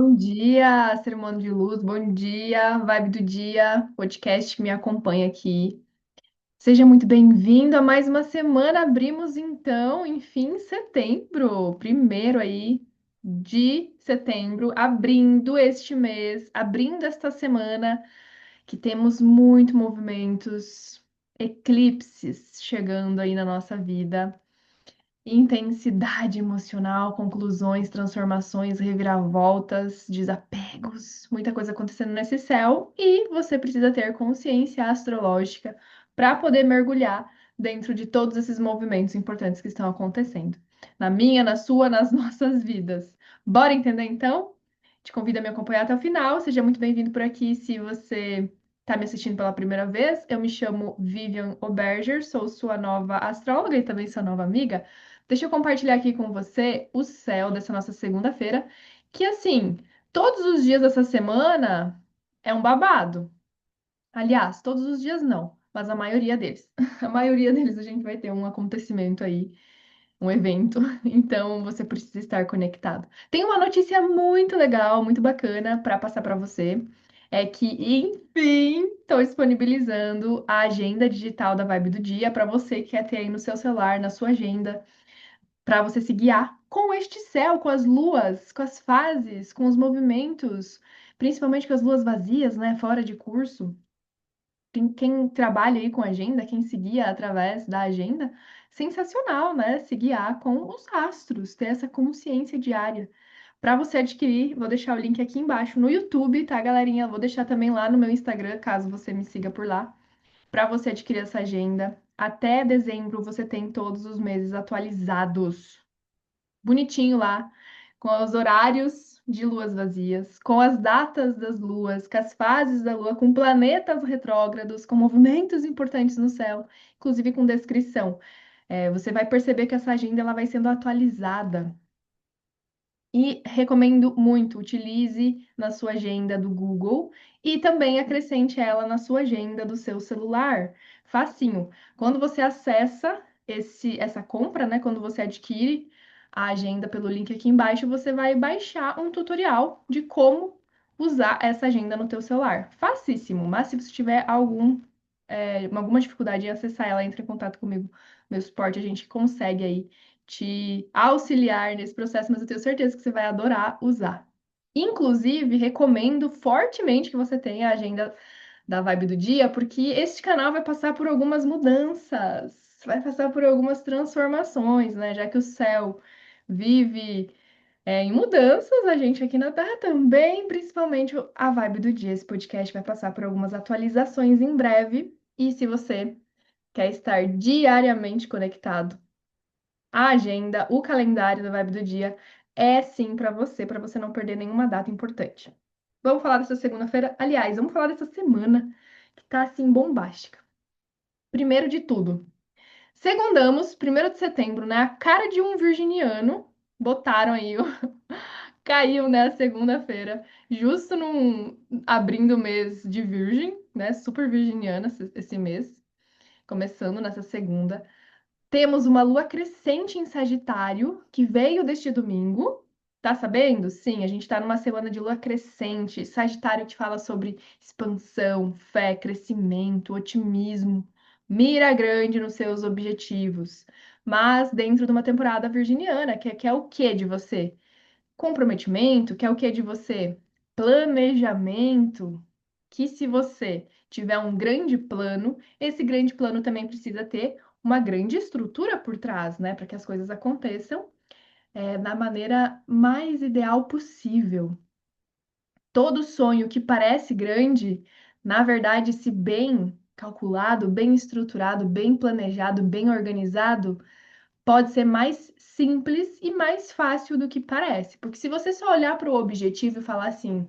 Bom dia, ser humano de luz, bom dia, vibe do dia, podcast que me acompanha aqui. Seja muito bem-vindo a mais uma semana. Abrimos então, enfim, setembro, primeiro aí de setembro, abrindo este mês, abrindo esta semana, que temos muito movimentos, eclipses chegando aí na nossa vida. Intensidade emocional, conclusões, transformações, reviravoltas, desapegos, muita coisa acontecendo nesse céu e você precisa ter consciência astrológica para poder mergulhar dentro de todos esses movimentos importantes que estão acontecendo na minha, na sua, nas nossas vidas. Bora entender então? Te convido a me acompanhar até o final. Seja muito bem-vindo por aqui se você está me assistindo pela primeira vez. Eu me chamo Vivian Oberger, sou sua nova astróloga e também sua nova amiga. Deixa eu compartilhar aqui com você o céu dessa nossa segunda-feira, que assim, todos os dias dessa semana é um babado. Aliás, todos os dias não, mas a maioria deles. A maioria deles a gente vai ter um acontecimento aí, um evento, então você precisa estar conectado. Tem uma notícia muito legal, muito bacana para passar para você. É que, enfim, estou disponibilizando a agenda digital da Vibe do Dia para você que quer ter aí no seu celular, na sua agenda para você se guiar com este céu, com as luas, com as fases, com os movimentos, principalmente com as luas vazias, né, fora de curso. Quem trabalha aí com agenda, quem se guia através da agenda, sensacional, né? Se guiar com os astros, ter essa consciência diária. Para você adquirir, vou deixar o link aqui embaixo no YouTube, tá, galerinha? Vou deixar também lá no meu Instagram, caso você me siga por lá, para você adquirir essa agenda. Até dezembro você tem todos os meses atualizados bonitinho lá, com os horários de luas vazias, com as datas das luas, com as fases da lua, com planetas retrógrados, com movimentos importantes no céu, inclusive com descrição. Você vai perceber que essa agenda ela vai sendo atualizada. E recomendo muito, utilize na sua agenda do Google e também acrescente ela na sua agenda do seu celular. Facinho. Quando você acessa essa compra, né? Quando você adquire a agenda pelo link aqui embaixo, você vai baixar um tutorial de como usar essa agenda no teu celular. Facíssimo, mas se você tiver alguma dificuldade em acessar ela, entre em contato comigo, meu suporte, a gente consegue aí te auxiliar nesse processo, mas eu tenho certeza que você vai adorar usar. Inclusive, recomendo fortemente que você tenha a agenda da Vibe do Dia, porque este canal vai passar por algumas mudanças, vai passar por algumas transformações, né? Já que o céu vive em mudanças, a gente aqui na Terra também, principalmente a Vibe do Dia. Esse podcast vai passar por algumas atualizações em breve. E se você quer estar diariamente conectado, a agenda, o calendário da Vibe do Dia é sim para você não perder nenhuma data importante. Vamos falar dessa segunda-feira? Aliás, vamos falar dessa semana que tá assim bombástica. Primeiro de tudo, segundamos, 1º de setembro, né? A cara de um virginiano, botaram aí, caiu, né, a segunda-feira, justo num abrindo o mês de Virgem, né? Super virginiana esse mês, começando nessa segunda. Temos uma lua crescente em Sagitário, que veio deste domingo. Tá sabendo? Sim, a gente tá numa semana de lua crescente. Sagitário que fala sobre expansão, fé, crescimento, otimismo, mira grande nos seus objetivos. Mas dentro de uma temporada virginiana, que é o que de você? Comprometimento, que é o que de você? Planejamento, que se você tiver um grande plano, esse grande plano também precisa ter uma grande estrutura por trás, né, para que as coisas aconteçam da maneira mais ideal possível. Todo sonho que parece grande, na verdade, se bem calculado, bem estruturado, bem planejado, bem organizado, pode ser mais simples e mais fácil do que parece. Porque se você só olhar para o objetivo e falar assim,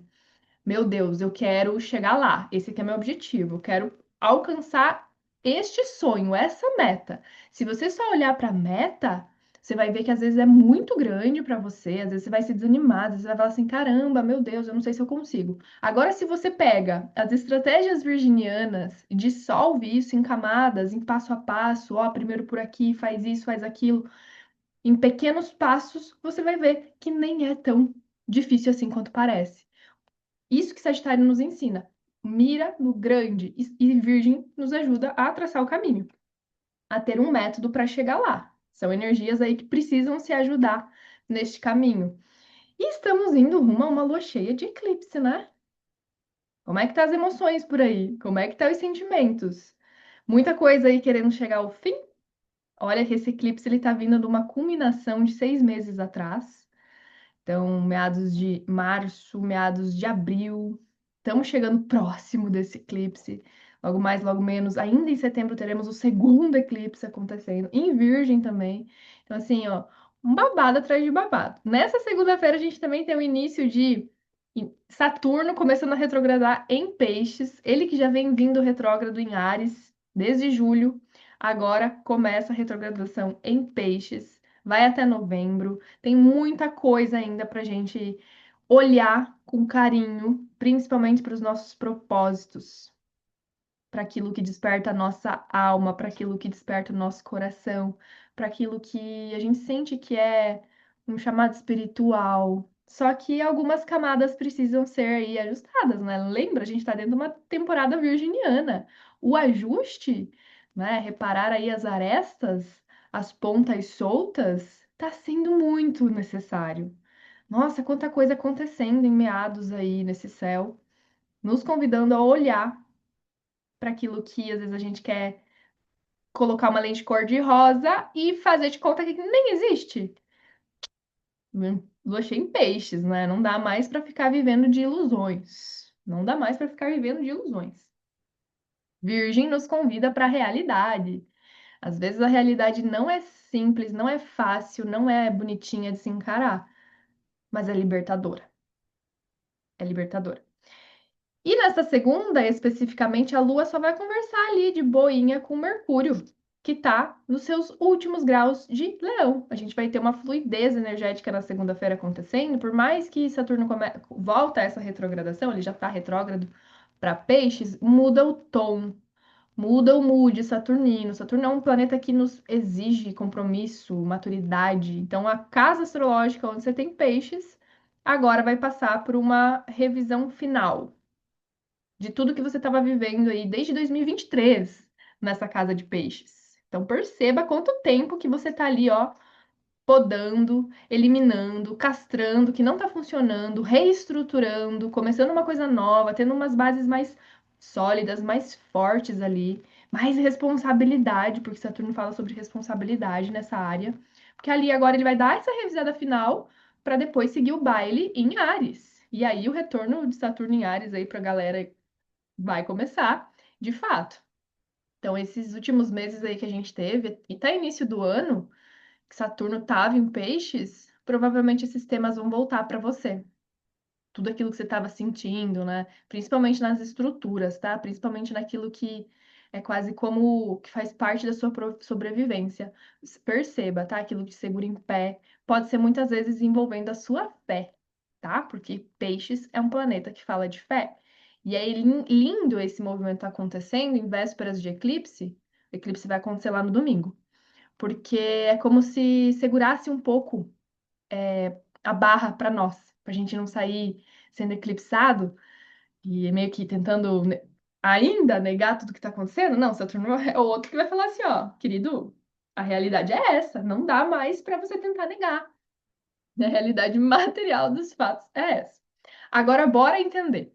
meu Deus, eu quero chegar lá. Esse aqui é meu objetivo. Eu quero alcançar este sonho, essa meta. Se você só olhar para a meta, você vai ver que às vezes é muito grande para você, às vezes você vai se desanimar, às vezes você vai falar assim: caramba, meu Deus, eu não sei se eu consigo. Agora, se você pega as estratégias virginianas e dissolve isso em camadas, em passo a passo, ó, primeiro por aqui, faz isso, faz aquilo, em pequenos passos, você vai ver que nem é tão difícil assim quanto parece. Isso que Sagitário nos ensina. Mira no grande e Virgem nos ajuda a traçar o caminho, a ter um método para chegar lá. São energias aí que precisam se ajudar neste caminho. E estamos indo rumo a uma lua cheia de eclipse, né? Como é que tá as emoções por aí? Como é que tá os sentimentos? Muita coisa aí querendo chegar ao fim? Olha que esse eclipse ele tá vindo de uma culminação de 6 meses atrás. Então, meados de março, meados de abril, estamos chegando próximo desse eclipse. Logo mais, logo menos, ainda em setembro teremos o segundo eclipse acontecendo, em Virgem também. Então, assim, ó, um babado atrás de babado. Nessa segunda-feira, a gente também tem o início de Saturno começando a retrogradar em Peixes. Ele que já vem vindo retrógrado em Áries desde julho, agora começa a retrogradação em Peixes. Vai até novembro. Tem muita coisa ainda para a gente olhar com carinho, principalmente para os nossos propósitos, para aquilo que desperta a nossa alma, para aquilo que desperta o nosso coração, para aquilo que a gente sente que é um chamado espiritual. Só que algumas camadas precisam ser aí ajustadas, né? Lembra, a gente está dentro de uma temporada virginiana. O ajuste, né? Reparar aí as arestas, as pontas soltas, está sendo muito necessário. Nossa, quanta coisa acontecendo em meados aí nesse céu, nos convidando a olhar para aquilo que às vezes a gente quer colocar uma lente cor-de-rosa e fazer de conta que nem existe. Lua cheia em peixes, né? Não dá mais para ficar vivendo de ilusões. Não dá mais para ficar vivendo de ilusões. Virgem nos convida para a realidade. Às vezes a realidade não é simples, não é fácil, não é bonitinha de se encarar, mas é libertadora. É libertadora. E nessa segunda, especificamente, a Lua só vai conversar ali de boinha com Mercúrio, que tá nos seus últimos graus de Leão. A gente vai ter uma fluidez energética na segunda-feira acontecendo, por mais que Saturno volta a essa retrogradação, ele já tá retrógrado para Peixes, muda o tom, muda o mood saturnino. Saturno é um planeta que nos exige compromisso, maturidade. Então, a casa astrológica onde você tem Peixes agora vai passar por uma revisão final de tudo que você estava vivendo aí desde 2023 nessa casa de peixes. Então perceba quanto tempo que você está ali, ó, podando, eliminando, castrando, que não está funcionando, reestruturando, começando uma coisa nova, tendo umas bases mais sólidas, mais fortes ali, mais responsabilidade, porque Saturno fala sobre responsabilidade nessa área. Porque ali agora ele vai dar essa revisada final para depois seguir o baile em Áries. E aí o retorno de Saturno em Áries aí para a galera vai começar, de fato. Então, esses últimos meses aí que a gente teve, e até início do ano, que Saturno estava em peixes, provavelmente esses temas vão voltar para você. Tudo aquilo que você estava sentindo, né? Principalmente nas estruturas, tá? Principalmente naquilo que é quase como que faz parte da sua sobrevivência. Perceba, tá? Aquilo que te segura em pé pode ser muitas vezes envolvendo a sua fé, tá? Porque Peixes é um planeta que fala de fé. E aí, lindo esse movimento tá acontecendo em vésperas de eclipse. O eclipse vai acontecer lá no domingo. Porque é como se segurasse um pouco a barra para nós, para a gente não sair sendo eclipsado e meio que tentando ainda negar tudo que está acontecendo. Não, Saturno é o outro que vai falar assim, ó, querido, a realidade é essa, não dá mais para você tentar negar. A realidade material dos fatos é essa. Agora, bora entender.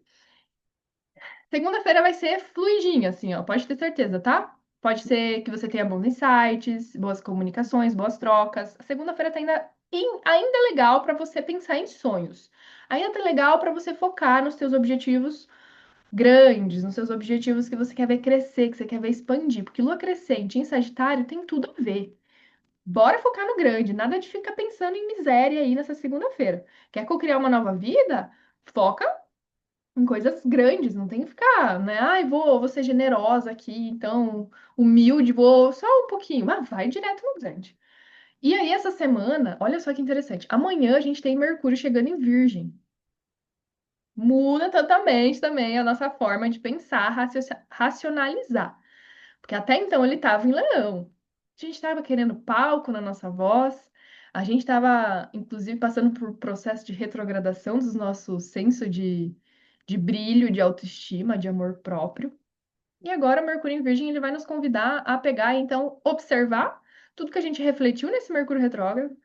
Segunda-feira vai ser fluidinha, assim, ó, pode ter certeza, tá? Pode ser que você tenha bons insights, boas comunicações, boas trocas. A segunda-feira tá ainda legal para você pensar em sonhos. Ainda tá legal para você focar nos seus objetivos grandes, nos seus objetivos que você quer ver crescer, que você quer ver expandir. Porque lua crescente em Sagitário tem tudo a ver. Bora focar no grande, nada de ficar pensando em miséria aí nessa segunda-feira. Quer co-criar uma nova vida? Foca em coisas grandes, não tem que ficar, né? Ai, vou ser generosa aqui, então, humilde, vou só um pouquinho, mas vai direto no grande. E aí, essa semana, olha só que interessante. Amanhã a gente tem Mercúrio chegando em Virgem. Muda totalmente também a nossa forma de pensar, racionalizar. Porque até então ele estava em Leão. A gente estava querendo palco na nossa voz. A gente estava, inclusive, passando por processo de retrogradação dos nossos senso de brilho, de autoestima, de amor próprio. E agora, Mercúrio em Virgem, ele vai nos convidar a pegar, então, observar tudo que a gente refletiu nesse Mercúrio retrógrado,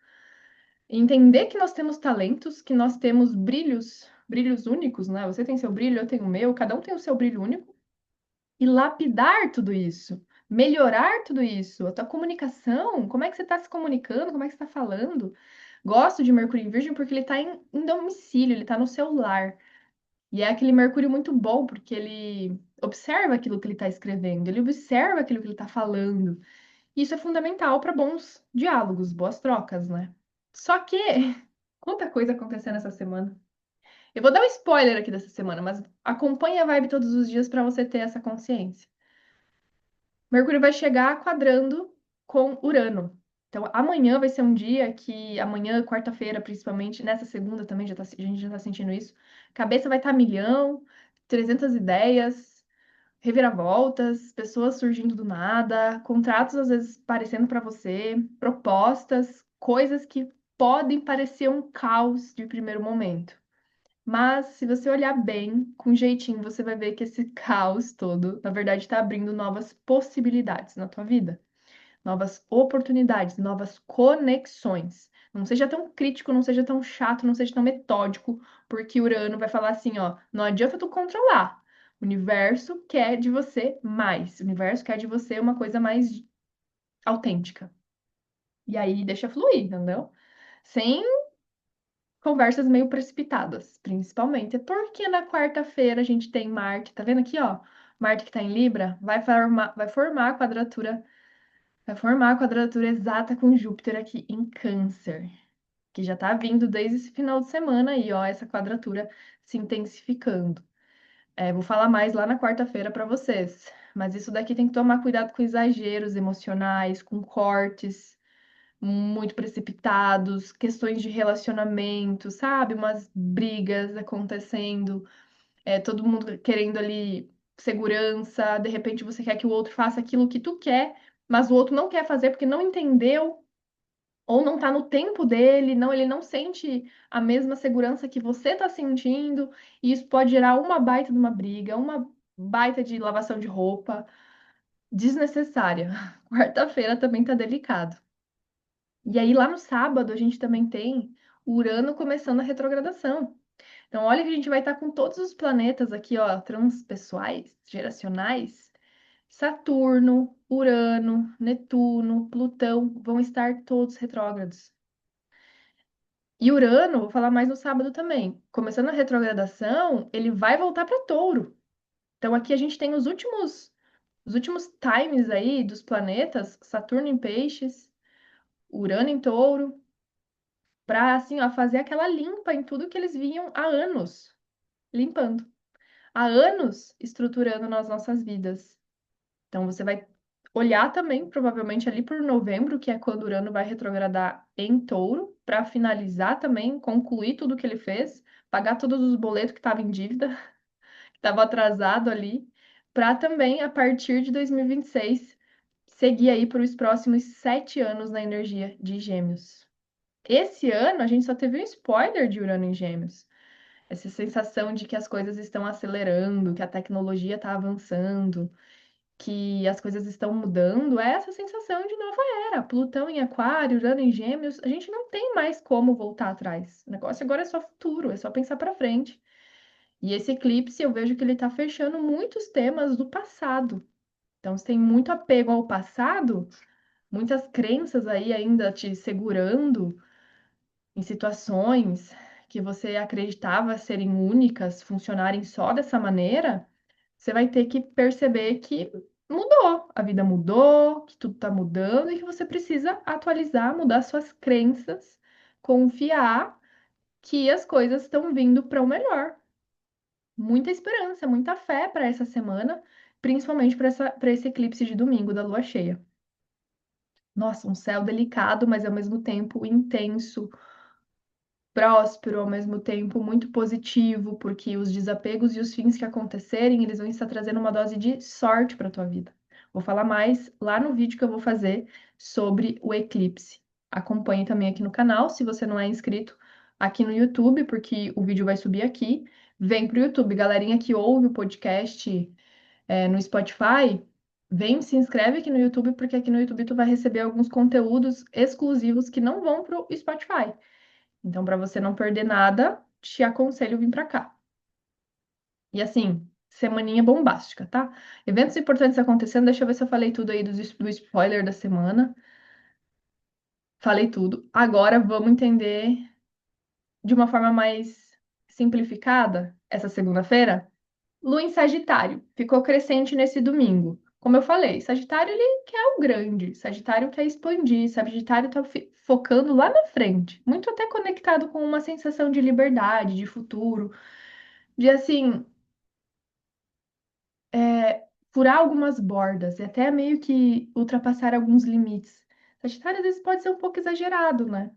entender que nós temos talentos, que nós temos brilhos, brilhos únicos, né? Você tem seu brilho, eu tenho o meu, cada um tem o seu brilho único, e lapidar tudo isso, melhorar tudo isso. A tua comunicação, como é que você está se comunicando, como é que você está falando? Gosto de Mercúrio em Virgem porque ele está em domicílio, ele está no seu lar. E é aquele Mercúrio muito bom, porque ele observa aquilo que ele está escrevendo, ele observa aquilo que ele está falando. Isso é fundamental para bons diálogos, boas trocas, né? Só que, quanta coisa acontecendo essa semana. Eu vou dar um spoiler aqui dessa semana, mas acompanhe a vibe todos os dias para você ter essa consciência. Mercúrio vai chegar quadrando com Urano. Então, amanhã vai ser um dia que, amanhã, quarta-feira, principalmente, nessa segunda também, a gente já tá sentindo isso. Cabeça vai estar milhão, 300 ideias, reviravoltas, pessoas surgindo do nada, contratos às vezes aparecendo para você, propostas, coisas que podem parecer um caos de primeiro momento. Mas se você olhar bem, com jeitinho, você vai ver que esse caos todo, na verdade, está abrindo novas possibilidades na tua vida, novas oportunidades, novas conexões. Não seja tão crítico, não seja tão chato, não seja tão metódico, porque Urano vai falar assim, ó, não adianta tu controlar. O universo quer de você mais. O universo quer de você uma coisa mais autêntica. E aí deixa fluir, entendeu? Sem conversas meio precipitadas, principalmente porque na quarta-feira a gente tem Marte, tá vendo aqui, ó? Marte que tá em Libra, vai formar a quadratura, vai formar a quadratura exata com Júpiter aqui em Câncer, que já tá vindo desde esse final de semana aí, ó, essa quadratura se intensificando. Vou falar mais lá na quarta-feira para vocês, mas isso daqui tem que tomar cuidado com exageros emocionais, com cortes muito precipitados, questões de relacionamento, sabe? Umas brigas acontecendo, todo mundo querendo ali segurança, de repente você quer que o outro faça aquilo que tu quer, mas o outro não quer fazer porque não entendeu ou não tá no tempo dele, não, ele não sente a mesma segurança que você tá sentindo, e isso pode gerar uma baita de uma briga, uma baita de lavação de roupa desnecessária. Quarta-feira também tá delicado. E aí, lá no sábado, a gente também tem o Urano começando a retrogradação. Então, olha que a gente vai estar com todos os planetas aqui, ó, transpessoais, geracionais. Saturno, Urano, Netuno, Plutão vão estar todos retrógrados. E Urano, vou falar mais no sábado também. Começando a retrogradação, ele vai voltar para Touro. Então, aqui a gente tem os últimos times aí dos planetas, Saturno em Peixes, Urano em Touro, para assim, ó, fazer aquela limpa em tudo que eles vinham há anos limpando, há anos estruturando nas nossas vidas. Então você vai olhar também, provavelmente ali por novembro, que é quando Urano vai retrogradar em Touro, para finalizar também, concluir tudo que ele fez, pagar todos os boletos que estavam em dívida, que estava atrasado ali, para também, a partir de 2026, seguir aí para os próximos 7 anos na energia de Gêmeos. Esse ano a gente só teve um spoiler de Urano em Gêmeos. Essa sensação de que as coisas estão acelerando, que a tecnologia está avançando, que as coisas estão mudando, é essa sensação de nova era. Plutão em Aquário, Urano em Gêmeos, a gente não tem mais como voltar atrás. O negócio agora é só futuro, é só pensar para frente. E esse eclipse eu vejo que ele está fechando muitos temas do passado. Então, se tem muito apego ao passado, muitas crenças aí ainda te segurando em situações que você acreditava serem únicas, funcionarem só dessa maneira, você vai ter que perceber que mudou, a vida mudou, que tudo está mudando e que você precisa atualizar, mudar suas crenças, confiar que as coisas estão vindo para o melhor. Muita esperança, muita fé para essa semana, principalmente para esse eclipse de domingo da lua cheia. Nossa, um céu delicado, mas ao mesmo tempo intenso, próspero, ao mesmo tempo muito positivo, porque os desapegos e os fins que acontecerem, eles vão estar trazendo uma dose de sorte para a tua vida. Vou falar mais lá no vídeo que eu vou fazer sobre o eclipse acompanhe também aqui no canal, se você não é inscrito aqui no YouTube, porque o vídeo vai subir aqui. Vem pro YouTube, galerinha que ouve o podcast no Spotify, vem, se inscreve aqui no YouTube, porque aqui no YouTube tu vai receber alguns conteúdos exclusivos que não vão pro Spotify. Então, para você não perder nada, te aconselho vir para cá. E assim, semaninha bombástica, tá? Eventos importantes acontecendo, deixa eu ver se eu falei tudo aí do spoiler da semana. Falei tudo. Agora vamos entender de uma forma mais simplificada essa segunda-feira. Lua em Sagitário ficou crescente nesse domingo. Como eu falei, Sagitário ele quer o grande, Sagitário quer expandir, Sagitário tá focando lá na frente, muito até conectado com uma sensação de liberdade, de futuro, de assim, furar algumas bordas e até meio que ultrapassar alguns limites. Sagitário às vezes pode ser um pouco exagerado, né?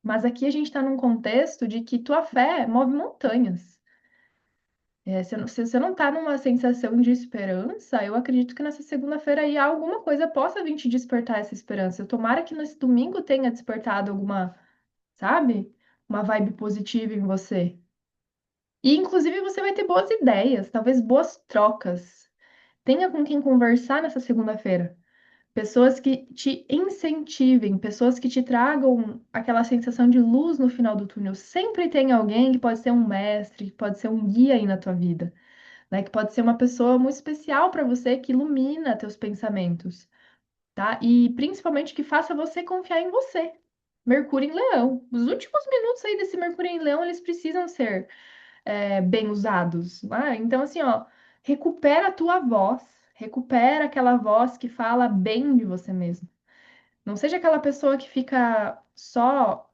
Mas aqui a gente está num contexto de que tua fé move montanhas. Se você não está numa sensação de esperança, eu acredito que nessa segunda-feira aí alguma coisa possa vir te despertar essa esperança. Eu tomara que nesse domingo tenha despertado alguma, sabe? Uma vibe positiva em você. E inclusive você vai ter boas ideias, talvez boas trocas. Tenha com quem conversar nessa segunda-feira. Pessoas que te incentivem, pessoas que te tragam aquela sensação de luz no final do túnel. Sempre tem alguém que pode ser um mestre, que pode ser um guia aí na tua vida, né? Que pode ser uma pessoa muito especial para você, que ilumina teus pensamentos, tá? E principalmente que faça você confiar em você. Mercúrio em Leão. Os últimos minutos aí desse Mercúrio em Leão, eles precisam ser bem usados. Então, assim, ó, recupera a tua voz, recupera aquela voz que fala bem de você mesmo. Não seja aquela pessoa que fica só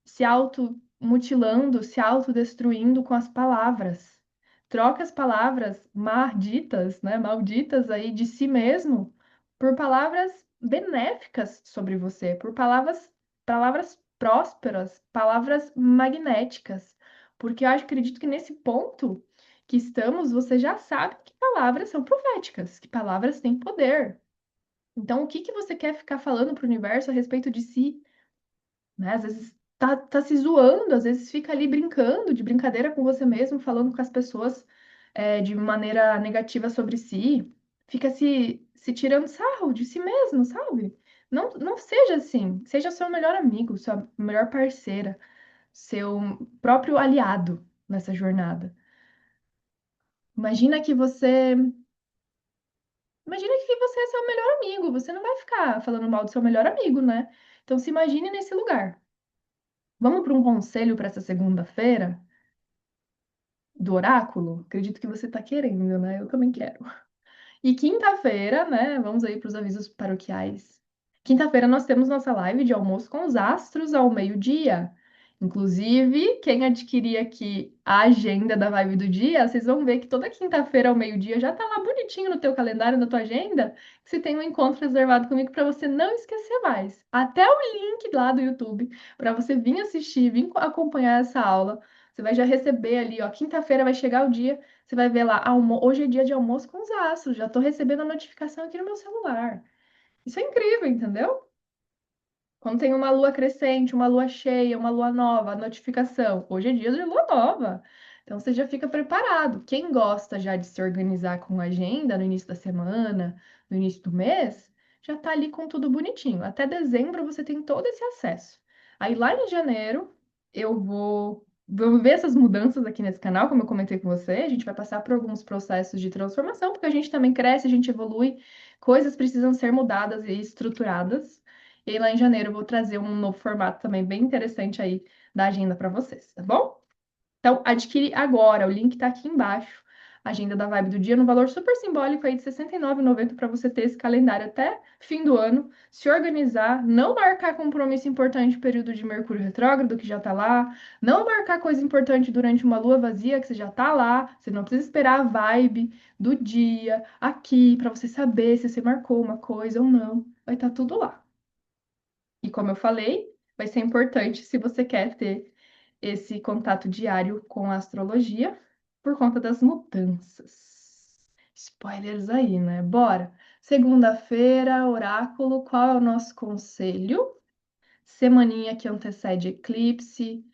se automutilando, se autodestruindo com as palavras. Troca as palavras malditas, né, malditas aí de si mesmo por palavras benéficas sobre você, por palavras prósperas, palavras magnéticas. Porque eu acredito que nesse ponto que estamos, você já sabe que palavras são proféticas, que palavras têm poder. Então, o que que você quer ficar falando para o universo a respeito de si? Né? Às vezes tá se zoando, às vezes fica ali brincando, de brincadeira com você mesmo, falando com as pessoas de maneira negativa sobre si, fica se tirando sarro de si mesmo, sabe? Não seja assim, seja seu melhor amigo, sua melhor parceira, seu próprio aliado nessa jornada. Imagina que você, imagina que você é seu melhor amigo, você não vai ficar falando mal do seu melhor amigo, né? Então se imagine nesse lugar. Vamos para um conselho para essa segunda-feira do oráculo? Acredito que você está querendo, né? Eu também quero. E quinta-feira, né? Vamos aí para os avisos paroquiais. Quinta-feira nós temos nossa live de almoço com os astros ao meio-dia. Inclusive, quem adquirir aqui a agenda da Vibe do Dia, vocês vão ver que toda quinta-feira ao meio-dia já tá lá bonitinho no teu calendário, na tua agenda, que você tem um encontro reservado comigo para você não esquecer mais. Até o link lá do YouTube para você vir assistir, vir acompanhar essa aula. Você vai já receber ali, ó, quinta-feira vai chegar o dia, você vai ver lá, hoje é dia de almoço com os astros, já tô recebendo a notificação aqui no meu celular. Isso é incrível, entendeu? Quando tem uma lua crescente, uma lua cheia, uma lua nova, a notificação. Hoje é dia de lua nova. Então você já fica preparado. Quem gosta já de se organizar com agenda no início da semana, no início do mês, já tá ali com tudo bonitinho. Até dezembro você tem todo esse acesso. Aí lá em janeiro eu vou ver essas mudanças aqui nesse canal, como eu comentei com você. A gente vai passar por alguns processos de transformação, porque a gente também cresce, a gente evolui, coisas precisam ser mudadas e estruturadas. E aí, lá em janeiro, eu vou trazer um novo formato também bem interessante aí da agenda para vocês, tá bom? Então, adquire agora, o link tá aqui embaixo. Agenda da Vibe do Dia, no valor super simbólico aí de R$ 69,90 para você ter esse calendário até fim do ano, se organizar, não marcar compromisso importante no período de Mercúrio retrógrado, que já tá lá, não marcar coisa importante durante uma lua vazia, que você já tá lá, você não precisa esperar a vibe do dia aqui para você saber se você marcou uma coisa ou não. Vai estar tudo lá. E como eu falei, vai ser importante se você quer ter esse contato diário com a astrologia por conta das mudanças. Spoilers aí, né? Bora! Segunda-feira, oráculo, qual é o nosso conselho? Semaninha que antecede eclipse.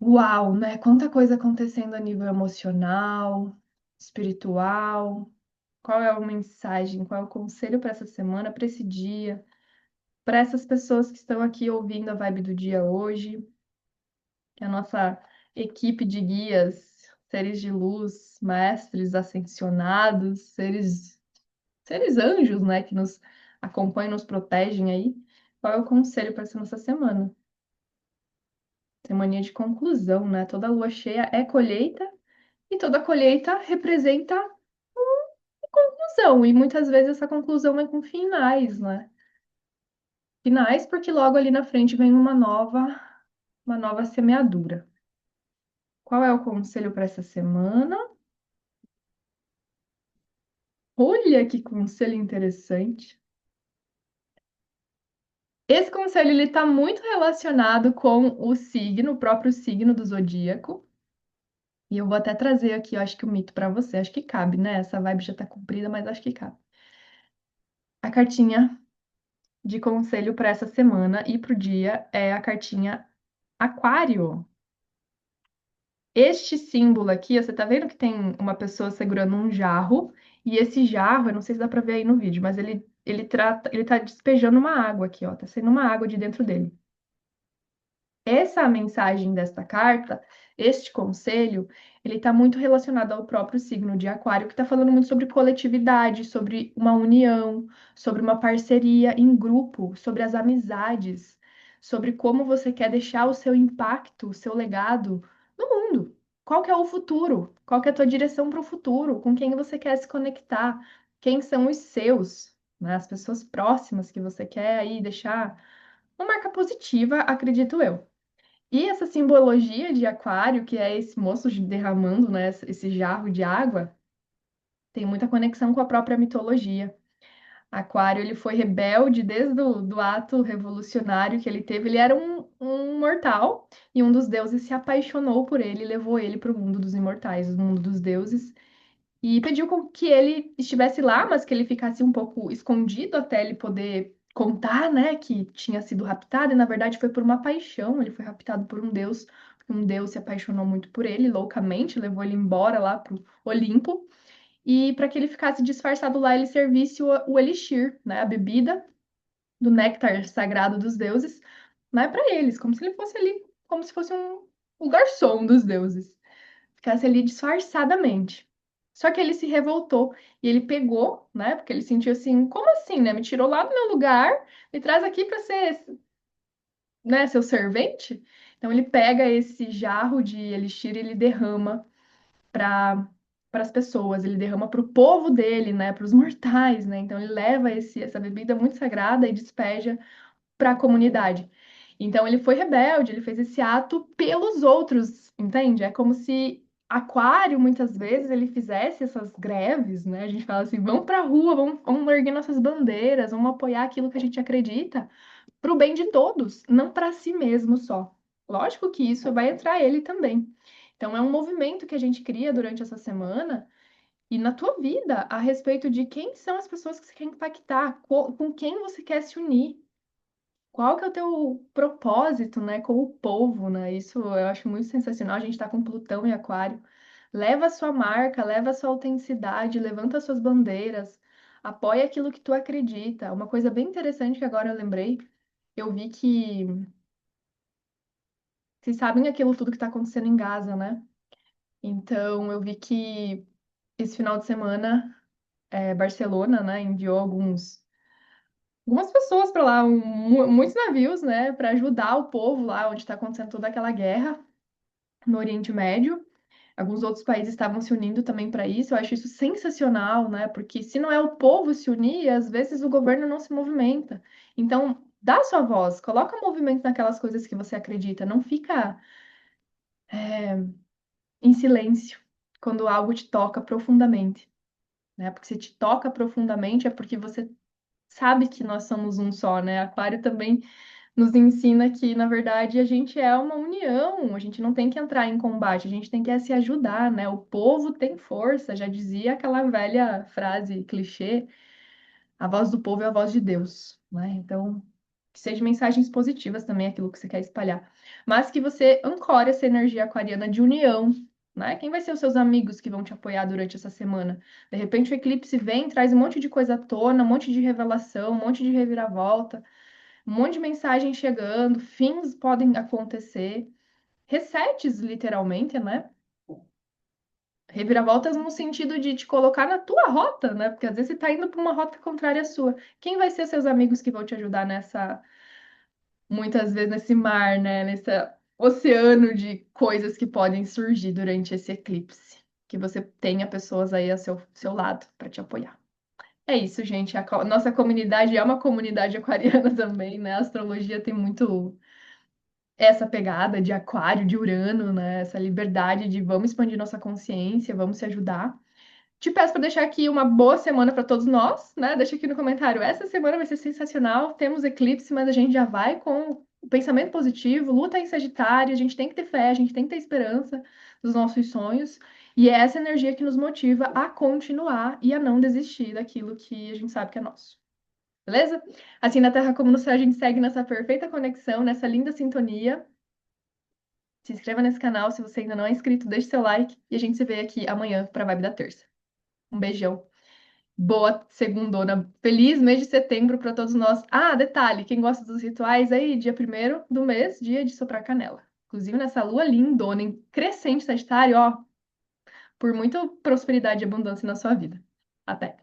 Uau, né? Quanta coisa acontecendo a nível emocional, espiritual. Qual é a mensagem, qual é o conselho para essa semana, para esse dia, para essas pessoas que estão aqui ouvindo a vibe do dia hoje, que é a nossa equipe de guias, seres de luz, mestres ascensionados, seres anjos, né, que nos acompanham, nos protegem aí. Qual é o conselho para essa nossa semana? Semaninha de conclusão, né? Toda lua cheia é colheita e toda colheita representa conclusão, e muitas vezes essa conclusão é com finais, né? Finais porque logo ali na frente vem uma nova semeadura. Qual é o conselho para essa semana? Olha que conselho interessante. Esse conselho ele está muito relacionado com o signo, o próprio signo do zodíaco. E eu vou até trazer aqui, eu acho que o mito para você, acho que cabe, né? Essa vibe já tá comprida, mas acho que cabe. A cartinha de conselho para essa semana e para o dia é a cartinha Aquário. Este símbolo aqui, ó, você tá vendo que tem uma pessoa segurando um jarro, e esse jarro, eu não sei se dá para ver aí no vídeo, mas ele tá despejando uma água aqui, ó, tá saindo uma água de dentro dele. Essa mensagem desta carta, este conselho, ele está muito relacionado ao próprio signo de Aquário, que está falando muito sobre coletividade, sobre uma união, sobre uma parceria em grupo, sobre as amizades, sobre como você quer deixar o seu impacto, o seu legado no mundo. Qual que é o futuro? Qual que é a tua direção para o futuro? Com quem você quer se conectar? Quem são os seus, né? As pessoas próximas que você quer aí deixar uma marca positiva, acredito eu. E essa simbologia de aquário, que é esse moço derramando, né, esse jarro de água, tem muita conexão com a própria mitologia. Aquário, ele foi rebelde desde o do ato revolucionário que ele teve. Ele era um mortal e um dos deuses se apaixonou por ele e levou ele para o mundo dos imortais, o mundo dos deuses. E pediu que ele estivesse lá, mas que ele ficasse um pouco escondido até ele poder contar, né, que tinha sido raptado, e na verdade foi por uma paixão, ele foi raptado por um deus, porque um deus se apaixonou muito por ele, loucamente, levou ele embora lá pro Olimpo, e para que ele ficasse disfarçado lá, ele servisse o elixir, né, a bebida do néctar sagrado dos deuses, né, para eles, como se ele fosse ali, como se fosse um garçom dos deuses ficasse ali disfarçadamente. Só que ele se revoltou e ele pegou, né? Porque ele sentiu assim, como assim, né? Me tirou lá do meu lugar, me traz aqui para ser, né, seu servente? Então ele pega esse jarro de elixir e ele derrama para as pessoas, ele derrama para o povo dele, né, para os mortais, né? Então ele leva essa bebida muito sagrada e despeja para a comunidade. Então ele foi rebelde, ele fez esse ato pelos outros, entende? É como se Aquário, muitas vezes, ele fizesse essas greves, né? A gente fala assim, vamos para a rua, vamos erguer nossas bandeiras, vamos apoiar aquilo que a gente acredita, para o bem de todos, não para si mesmo só. Lógico que isso vai entrar ele também. Então é um movimento que a gente cria durante essa semana e na tua vida a respeito de quem são as pessoas que você quer impactar, com quem você quer se unir. Qual que é o teu propósito, né, com o povo, né? Isso eu acho muito sensacional. A gente está com Plutão e Aquário. Leva a sua marca, leva a sua autenticidade, levanta as suas bandeiras, apoia aquilo que tu acredita. Uma coisa bem interessante que agora eu lembrei, eu vi que vocês sabem aquilo tudo que está acontecendo em Gaza, né? Então eu vi que esse final de semana, Barcelona, né, enviou algumas pessoas para lá, muitos navios, né, para ajudar o povo lá onde está acontecendo toda aquela guerra no Oriente Médio. Alguns outros países estavam se unindo também para isso. Eu acho isso sensacional, né? Porque se não é o povo se unir, às vezes o governo não se movimenta. Então, dá sua voz, coloca movimento naquelas coisas que você acredita, não fica em silêncio quando algo te toca profundamente, né? Porque se te toca profundamente é porque você sabe que nós somos um só, né? Aquário também nos ensina que, na verdade, a gente é uma união, a gente não tem que entrar em combate, a gente tem que se ajudar, né? O povo tem força, já dizia aquela velha frase clichê, a voz do povo é a voz de Deus, né? Então, Que sejam mensagens positivas também, aquilo que você quer espalhar. Mas que você ancore essa energia aquariana de união, né? Quem vai ser os seus amigos que vão te apoiar durante essa semana? De repente o eclipse vem, traz um monte de coisa à tona, um monte de revelação, um monte de reviravolta, um monte de mensagem chegando, fins podem acontecer, resets, literalmente, né? Reviravoltas no sentido de te colocar na tua rota, né? Porque às vezes você tá indo para uma rota contrária à sua. Quem vai ser seus amigos que vão te ajudar nessa, muitas vezes nesse mar, né? Nesse oceano de coisas que podem surgir durante esse eclipse? Que você tenha pessoas aí ao seu lado para te apoiar. É isso, gente. Nossa comunidade é uma comunidade aquariana também, né? A astrologia tem muito essa pegada de aquário, de Urano, né? Essa liberdade de vamos expandir nossa consciência, vamos se ajudar. Te peço para deixar aqui uma boa semana para todos nós, né? Deixa aqui no comentário. Essa semana vai ser sensacional. Temos eclipse, mas a gente já vai com o pensamento positivo. Luta em Sagitário. A gente tem que ter fé, a gente tem que ter esperança dos nossos sonhos. E é essa energia que nos motiva a continuar e a não desistir daquilo que a gente sabe que é nosso. Beleza? Assim na Terra como no céu, a gente segue nessa perfeita conexão, nessa linda sintonia. Se inscreva nesse canal se você ainda não é inscrito, deixe seu like e a gente se vê aqui amanhã para a Vibe da Terça. Um beijão. Boa segundona. Feliz mês de setembro para todos nós. Ah, detalhe, quem gosta dos rituais aí, dia primeiro do mês, dia de soprar canela. Inclusive nessa lua lindona, em crescente Sagitário, ó, por muita prosperidade e abundância na sua vida. Até.